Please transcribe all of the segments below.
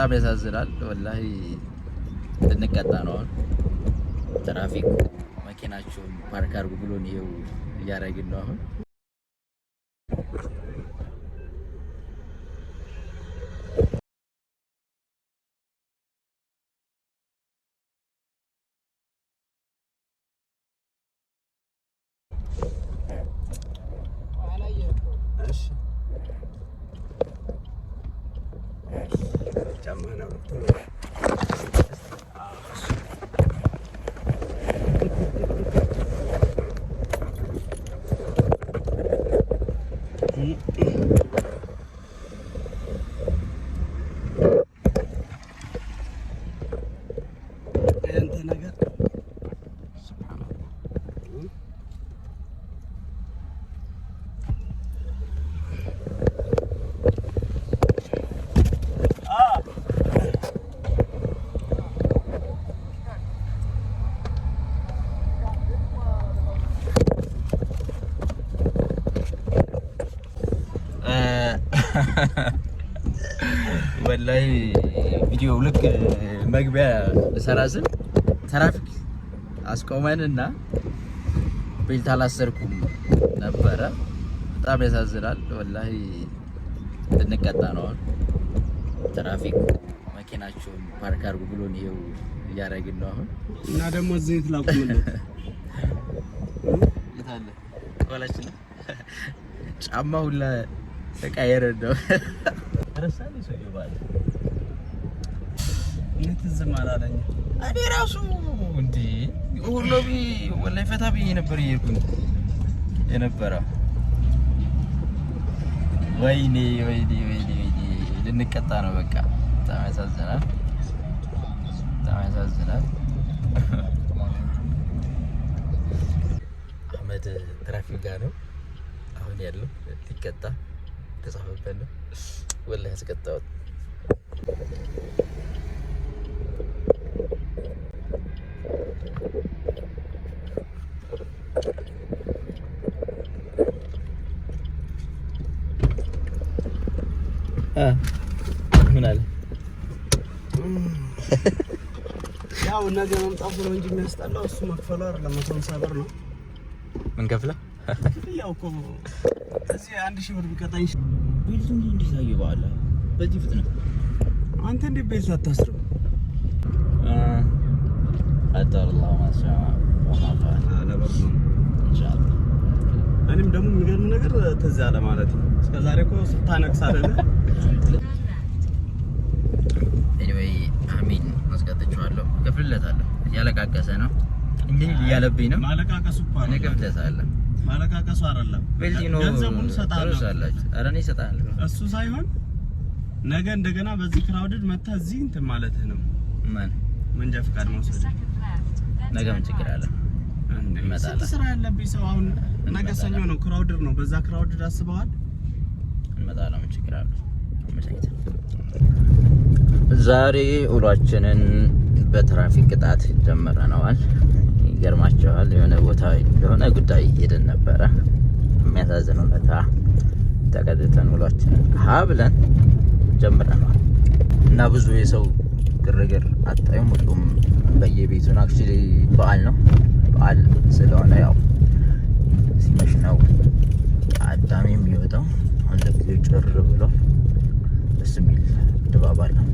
በጣም ያሳዝናል ወላሂ። ልንቀጣ ነው አሁን። ትራፊክ መኪናቸውን ፓርክ አድርጉ ብሎን ይሄው እያደረግን ነው አሁን። ወላሂ ቪዲዮ ልክ መግቢያ ሰራስን ትራፊክ አስቆመንና ቤልት አላሰርኩም ነበረ። በጣም ያሳዝናል ወላሂ። ልንቀጣ ነው አሁን። ትራፊክ መኪናቸውን ፓርክ አድርጉ ብሎን ይሄው እያደረግን ነው አሁን። እና ደግሞ ዘይት ላቁምልህ የታለ ወላችን ጫማ ሁላ ተቀየረ ነው ረሳኝ ሰው ይባል ለትዝም አላለኝ። እኔ ራሱ እንዴ ሁሉም ወላሂ ፈታ ብዬ ነበር እየሄድኩኝ የነበረው። ወይኔ ልንቀጣ ነው በቃ። በጣም ያሳዝናል፣ በጣም ያሳዝናል። አህመድ ትራፊክ ጋር ነው አሁን ያለው። ሊቀጣ ተጻፈበት ነው ወላሂ ያስቀጣው። ምን አለ ያው ነገ መምጣቱ ነው እንጂ የሚያስጠላው እሱ መክፈሉ አይደለም። 150 ብር ነው ምን ከፍለ ያው እኮ እዚህ 1000 ብር ቢቀጣኝ ቤልቱ እንዴ ታየዋለ በዚህ ፍጥነት አንተ እንዴ ቤልት አታስርም? አጣላህ ማሻ አላህ ኢንሻአላህ። እኔም ደግሞ የሚገርም ነገር ተዛ አለ ማለት ነው። እስከዛሬ እኮ ስታነቅስ አይደለ? ኤኒዌይ አሚን መስቀጥቻለሁ፣ ከፍለታለሁ። ያለቃቀሰ ነው እንዴ ያለብኝ ነው። ማለቃቀሱ እኮ እኔ ከፍለታለሁ። ማለቃቀሱ አይደለም ቤልቲኖ ገንዘቡን ሰጣለሁ አላችሁ። ኧረ እኔ እሰጣለሁ። እሱ ሳይሆን ነገ እንደገና በዚህ ክራውድድ መታ እዚህ እንትን ማለትህ ነው። መንጃ ፈቃድ መውሰድ ነገ ምን ችግር አለ? እንመጣለን። ስራ ያለብኝ ሰው አሁን ነገ ሰኞ ነው፣ ክራውድድ ነው። በዛ ክራውድድ አስበዋል። እንመጣለን። ምን ችግር አለ? ዛሬ ውሏችንን በትራፊክ ቅጣት ጀምረናል። ይገርማቸዋል። የሆነ ቦታ የሆነ ጉዳይ ሄደን ነበረ። የሚያሳዝን ሁኔታ ተቀጥተን ውሏችንን ብለን ጀምረናል እና ብዙ የሰው ግርግር አጣዩም። ሁሉም በየቤቱ ነው። አክቹሊ በዓል ነው። በዓል ስለሆነ ያው ሲመሽ ነው አዳሚ የሚወጣው። አንድ ጊዜ ጭር ብሎ ደስ የሚል ድባብ አለው።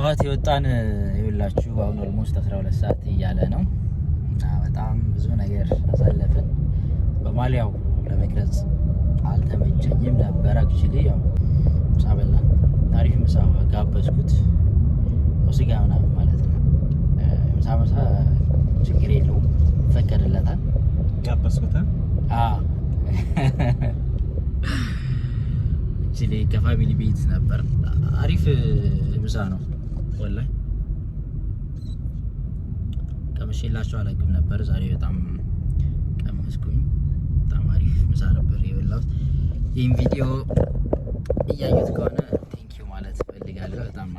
ጠዋት የወጣን ይኸውላችሁ አሁን ኦልሞስት 12 ሰዓት እያለ ነው እና በጣም ብዙ ነገር አሳለፍን። በማሊያው ለመቅረጽ አልተመቸኝም ነበር። አክቹሊ ያው ምሳ በላን። ታሪፍ ምሳ ጋበዝኩት ስጋ ምናምን ማለት ነው። ምሳ ችግር የለውም ፈቀደለታል። ጋበዝኩት አክቹሊ ከፋሚሊ ቤት ነበር። አሪፍ ምሳ ነው ወላሂ። ቀምሼላችሁ አላውቅም ነበር። ዛሬ በጣም ቀመስኩኝ። በጣም አሪፍ ምሳ ነበር የበላሁት። ይህም ቪዲዮ እያዩት ከሆነ ቴንኪው ማለት ፈልጋለሁ። በጣም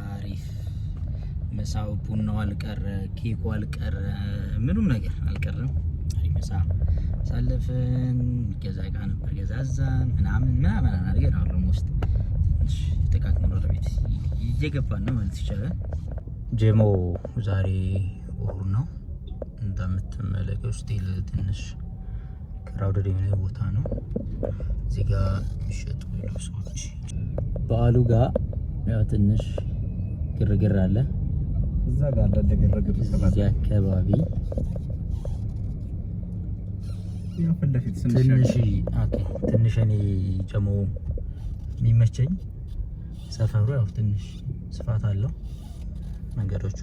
አሪፍ ምሳው፣ ቡናው አልቀረ፣ ኬኩ አልቀረ፣ ምንም ነገር አልቀረም። አሪፍ ምሳ ሳለፍን። ገዛ እቃ ነበር ገዛዛን ምናምን አድርገን አሁን ውስጥ ትንሽ የተቃቅመን ወደ ቤት እየገባን ነው ማለት ይቻላል። ጀሞ ዛሬ እሁድ ነው እንደምትመለከቱት። ስቲል ትንሽ ክራውድድ የሆነ ቦታ ነው። እዚህ ጋር የሚሸጡ ልብሶች በዓሉ ጋር ያው ትንሽ ግርግር አለ። እዛ ጋር አለ ግርግር እዚህ አካባቢ ያው ፈለፊት ትንሽ እኔ ጀሞ የሚመቸኝ ሰፈሩ ያው ትንሽ ስፋት አለው። መንገዶቹ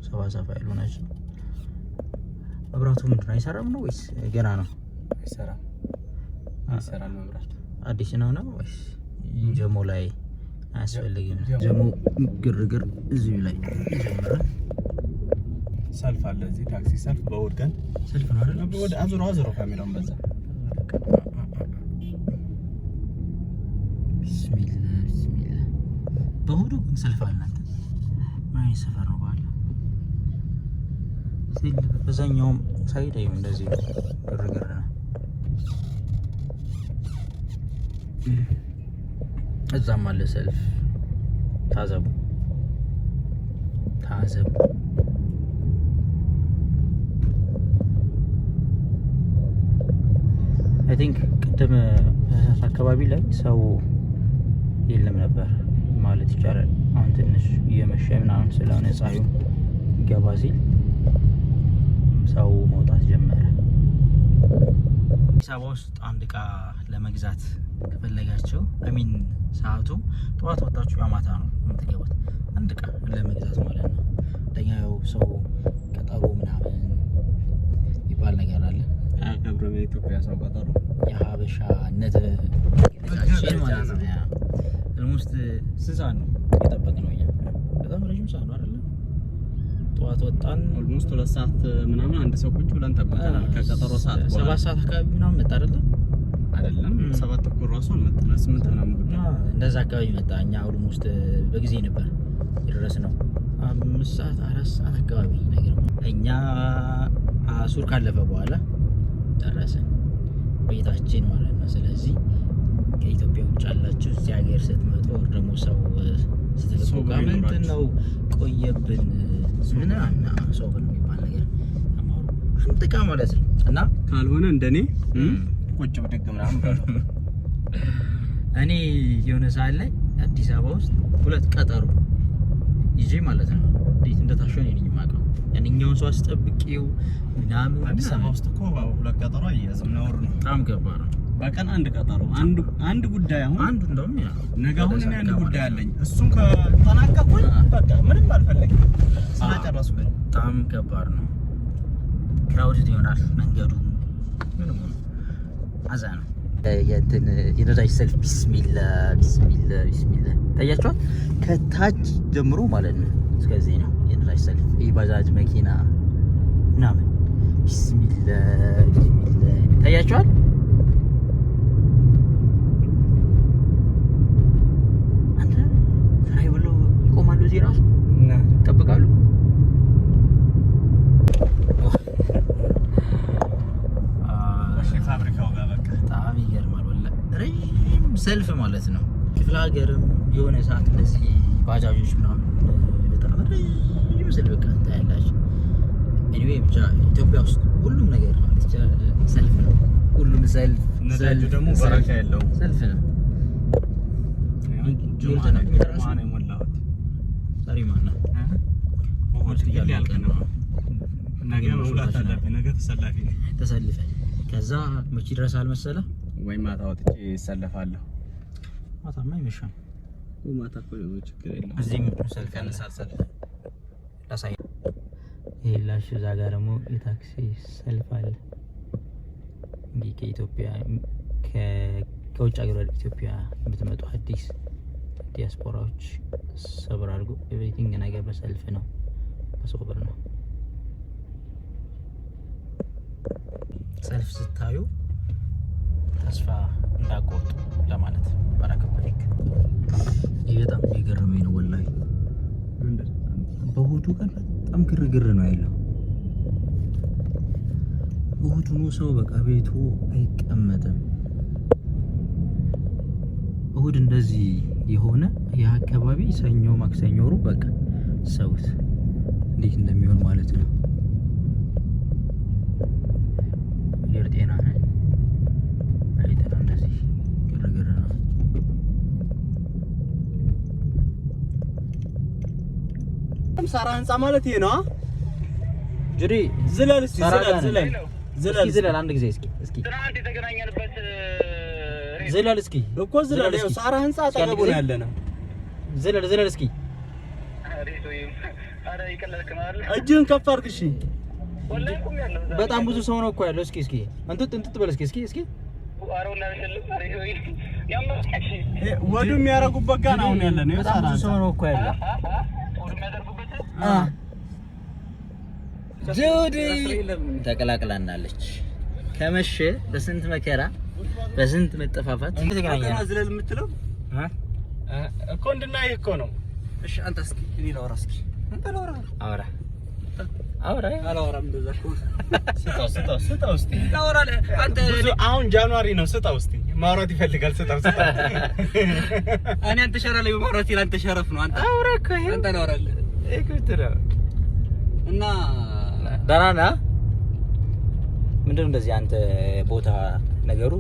ሰፋ ያሉ ናቸው። መብራቱ ምንድን ነው አይሰራም ነው ወይስ ገና ነው? ይሰራል መብራቱ። አዲስ ነው ወይስ ጀሞ ላይ አያስፈልግም? ጀሞ ግርግር እዚሁ ላይ ይጀምራል። ሰልፍ አለ እዚህ ታክሲ ሰልፍ። በእሑድ ቀን ሰልፍ ነው አይደል? በእሑድ አዙሮ ካሜራውን በዛ ቢስሚላህ በእሑድ ግን ሰልፍ አለ። ምን አይነት ሰፈር ነው ባለ? በዛኛውም ሳይድ አይም እንደዚህ ግርግር ነው። እዛም አለ ሰልፍ። ታዘቡ አይ ቲንክ ቅድም አካባቢ ላይ ሰው የለም ነበር ማለት ይቻላል። አሁን ትንሽ እየመሸ ምናምን ስለሆነ ፀሐዩ ገባ ሲል ሰው መውጣት ጀመረ። አዲስ አበባ ውስጥ አንድ እቃ ለመግዛት ከፈለጋቸው ሰዓቱ ጠዋት ወጣችሁ ያማታ ነው የምትገቡት። አንድ እቃ ለመግዛት ማለት ነው። አንደኛው ሰው ቀጠሮ ምናምን የሚባል ነገር አለ። አያከብርም የኢትዮጵያ ሰው ቀጠሮ። የሀበሻነት ግዴታችን ማለት ነው። ኦልሞስት ስንት ሰዓት ነው የጠበቅነው እኛ? በጣም ረጅም ሰዓት ነው አይደለ? ጠዋት ወጣን። ኦልሞስት 2 ሰዓት ምናምን አንድ ሰው ቁጭ ብለን ጠብቀናል። ከቀጠሮ ሰዓት በኋላ 7 ሰዓት አካባቢ ምናምን መጣ አይደለም? 7 ተኩል ራሱ አልመጣም። 8 ምናምን ጉዳይ እንደዛ አካባቢ መጣ። እኛ ኦልሞስት በጊዜ ነበር የደረስነው። 5 ሰዓት 4 ሰዓት አካባቢ ነገር ነው። እኛ አሱር ካለፈ በኋላ ደረስን ቤታችን ማለት ነው። ስለዚህ ከኢትዮጵያ ውጭ ያላችሁ እዚህ ሀገር ስትመጡ ወር ደግሞ ሰው ስትልቁ ምንድን ነው ቆየብን ምናምን ሰው የሚባል ነገር ተማሩ። አንድ እቃ ማለት ነው። እና ካልሆነ እንደኔ ቁጭ ብድግ ምናምን በለው። እኔ የሆነ ሰዓት ላይ አዲስ አበባ ውስጥ 2 ቀጠሮ ይዤ ማለት ነው። እንዴት እንደታሸነ ነኝ የማውቀው። ያንኛውን ሰው አስጠብቄው ምናምን። አዲስ አበባ ውስጥ እኮ 2 ቀጠሮ አያዝም ነውር ነው። በጣም ከባድ ነው። በቀን አንድ ቀጠሮ አንድ ጉዳይ። አሁን አንዱ እንደውም ያ ነገ አሁን እኔ አንድ ጉዳይ አለኝ። እሱን ከተናቀቁኝ በቃ ምንም አልፈልግም። ስለጨረስኩ ነው። በጣም ከባድ ነው። ክራውድድ ይሆናል መንገዱ። ምንም አዛ ነው። የነዳጅ ሰልፍ ቢስሚላህ ታያችኋል። ከታች ጀምሮ ማለት ነው እስከዚህ ነው የነዳጅ ሰልፍ። የባጃጅ መኪና ምናምን ቢስሚላህ ታያችኋል። አንተ ስራዬ ብለው ይቆማሉ እዚህ ራሱ ይጠብቃሉ። ፋብሪካው ጋር በቃ በጣም ይገርማል። ወላሂ ረጅም ሰልፍ ማለት ነው። ክፍለ ሀገርም የሆነ ሰዓት እንደዚህ ባጃጆች ምናምን በጣም ረጅም ሰልፍ በቃ ታያላችሁ። ኤኒዌይ ብቻ ኢትዮጵያ ውስጥ ሁሉም ነገር ማለት ይቻላል ሰልፍ ነው። ሁሉም ሰልፍ ነዳጁ ደግሞ በረካ የለውም። ሰልፍ ነው። ተሰልፈን ከዛ መቼ ይደርሳል መሰለህ? ወይ ማታ ወጥቼ እሰለፋለሁ። ማታማ ይመሻል። ማታ እኮ ነው ችግር የለውም። እዚህም ሰልፍ ያነሳል። ሰልፍ ላሳይ። ይላሽ እዛ ጋር ደግሞ የታክሲ ሰልፍ አለ። እንግዲህ ከኢትዮጵያ ከውጭ ሀገር ወደ ኢትዮጵያ የምትመጡ አዲስ ዲያስፖራዎች ሰብር አድርጎ ኤቭሪቲንግ ነገር በሰልፍ ነው፣ በሶብር ነው። ሰልፍ ስታዩ ተስፋ እንዳቆርጡ ለማለት ባረከበክ። ይሄ በጣም የሚገርመኝ ነው ወላሂ። በእሑዱ ቀን በጣም ግርግር ነው ያለው። እሑድ ነው ሰው በቃ ቤቱ አይቀመጥም። እሑድ እንደዚህ የሆነ የአካባቢ ሰኞ ማክሰኞ ሩብ በቃ ሰውት እንዴት እንደሚሆን ማለት ነው። የጤና አይተና እንደዚህ ግርግር ነው። ሳራ ህንጻ ማለት ይሄ ነው። ጅሪ ዝለል እስቲ ዝለል አንድ ጊዜ እስኪ ትናንት የተገናኘንበት ዝለል እስኪ እኮ ዝለል። ያው ሳራ ህንጻ አጠገቡ ነው ያለነው። ዝለል እስኪ እጅህን ከፍ አድርግ። እሺ በጣም ብዙ ሰው ነው እኮ ያለው። እስኪ እንትን በል እስኪ ወዱ የሚያረጉበት ጋር ነው ያለነው። በጣም ብዙ ሰው ነው እኮ ያለው። ጁዲ ተቀላቅላናለች። ከመሸ በስንት መከራ በስንት መጠፋፋት ተገናኘን። ዝለል የምትለው እኮ እንድናይ እኮ ነው። እሺ አንተ እስኪ እኔ ላውራ። እስኪ አንተ ላውራ። አላወራም። እንደዛ ስጣው እስኪ ላውራ። አንተ አሁን ጃንዋሪ ነው። ስጣው እስኪ ማውራት ይፈልጋል። ስጣው እኔ አንተ ሸራ ላይ ማውራት ይላል። አንተ ሸረፍ ነው። አንተ አውራ እኮ አንተ ላውራለህ እና ዳራና ምንድነው እንደዚህ አንተ ቦታ ነገሩ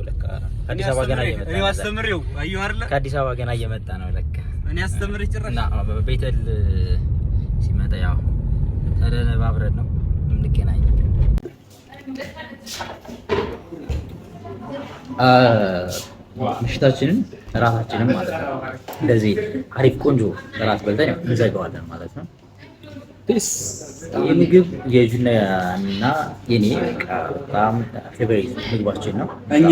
ለካ አዲስ አበባ ገና እየመጣ ነው። እኔ አስተምሬው አየሁ አይደለ? ከአዲስ አበባ ገና እየመጣ ነው ለካ። እኔ አስተምሬ ጭራሽ እና ቤተል ሲመጣ ያው ተደነባብረን ነው የምንገናኘው። ምሽታችንን እራታችንን ማለት ነው እንደዚህ አሪፍ ቆንጆ እራት በልተን ያው እንዘጋዋለን ማለት ነው። የምግብ የጁናና የኔ በጣም ፌቨሪት ምግባችን ነው። እኛ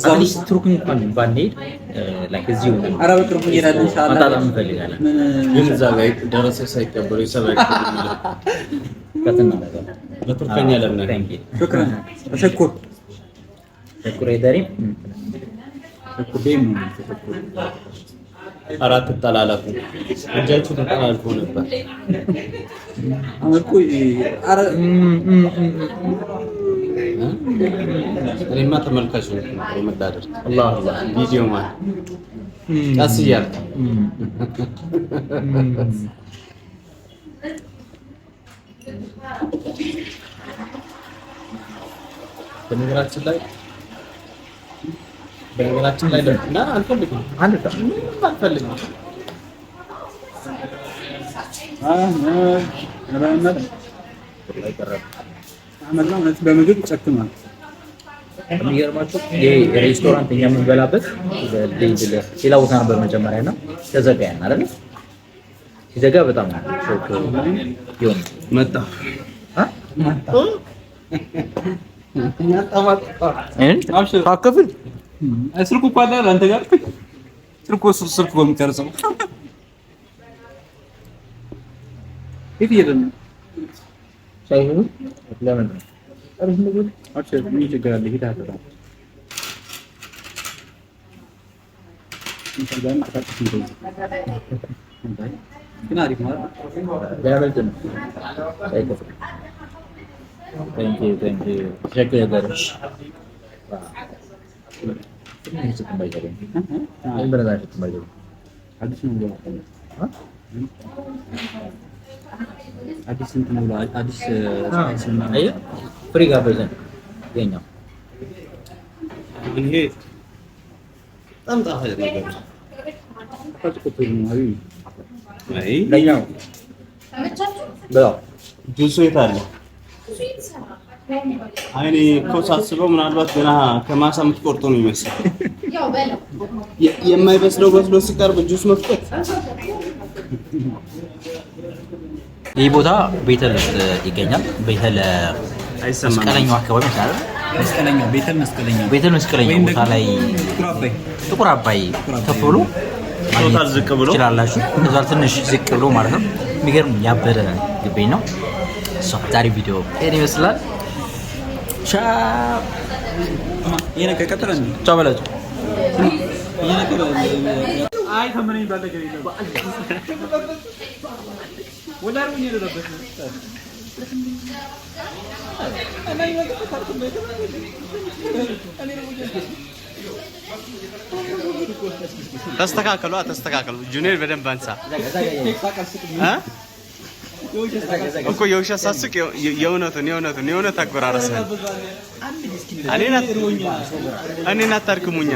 አትሊስት ቱርክ እንኳን ባንሄድ ላይክ እዚሁ በቅርቡ እንሄዳለን ኢንሻአላህ። በጣም እንፈልጋለን ግን እዛ ላይ ደረሰ ሳይቀበሉ ይሰበክ ከትና ነገር በቱርክኛ ለምን ሹክራን ተሽኩር ደሪም ተኩዴም አራት ተጣላላቁ እጃችሁ ተጣላልፎ ነበር። አመቁ አረ እኔማ ተመልካች ነው የምታደርግ አላህ ቪዲዮ ማለት ቀስ እያልክ በነገራችን ላይ እና አልፈልግም በምግብ ጨክኗል። የሚገርማችሁ የሬስቶራንት እኛ የምንበላበት ሌላ ቦታ ነበር መጀመሪያ እና ተዘጋ ያን አይደል? ሲዘጋ በጣም ሾክ ይሆን መጣ ታከፍል ስልኩ እኮ አለ አንተ ጋር ስልኩ በሚቀርጸው የት ይሄዳል? ሳይሆን ለምን አሪፍ ነው ግን አጭር ምን ችግር አለ? ሂድ አትጣ እንታዳን አጣጥፍ ነው ግን አሪፍ ማለት ለምን ነው ሳይከፍል Thank you. Check it out. Ini cukup baik kan? Ini benar cukup baik. Habis nunggu. Hah? Habis nunggu. Habis. Ayo. Free gak pesan? Kayaknya. Ini. Tambah aja nih. Apa cukup turun hari? Baik. Kayaknya. Belum. Juice itu ada. አይኔ እኮ ሳስበው ምናልባት ገና ከማሳ የምትቆርጦ ነው ይመስል የማይበስለው በስሎ ሲቀርብ ጁስ መፍጠት። ይህ ቦታ ቤተል ውስጥ ይገኛል። ቤተል መስቀለኛው አካባቢ ይችላል። ቤተል መስቀለኛው ቦታ ላይ ጥቁር አባይ ከፍ ብሎ ቶታል ዝቅ ብሎ ይችላልላችሁ። እዛ ትንሽ ዝቅ ብሎ ማለት ነው። የሚገርም ያበደ ግቢ ነው። ዛሬ ቪዲዮ ይሄን ይመስላል። ቻው ይሄን ከቀጠረን ቻው በላቸው ይሄን ከቀጠረን አይ ተመነኝ ባለገ ይለው ወላሩ ነው የደረበት ተስተካከሉ ጁኒየር በደንብ አንሳ እኮ የውሸት ሳስቅ የእውነት አጎራረሰ እኔን አታድክሙኛ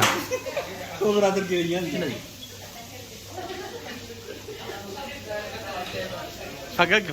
ፈገግ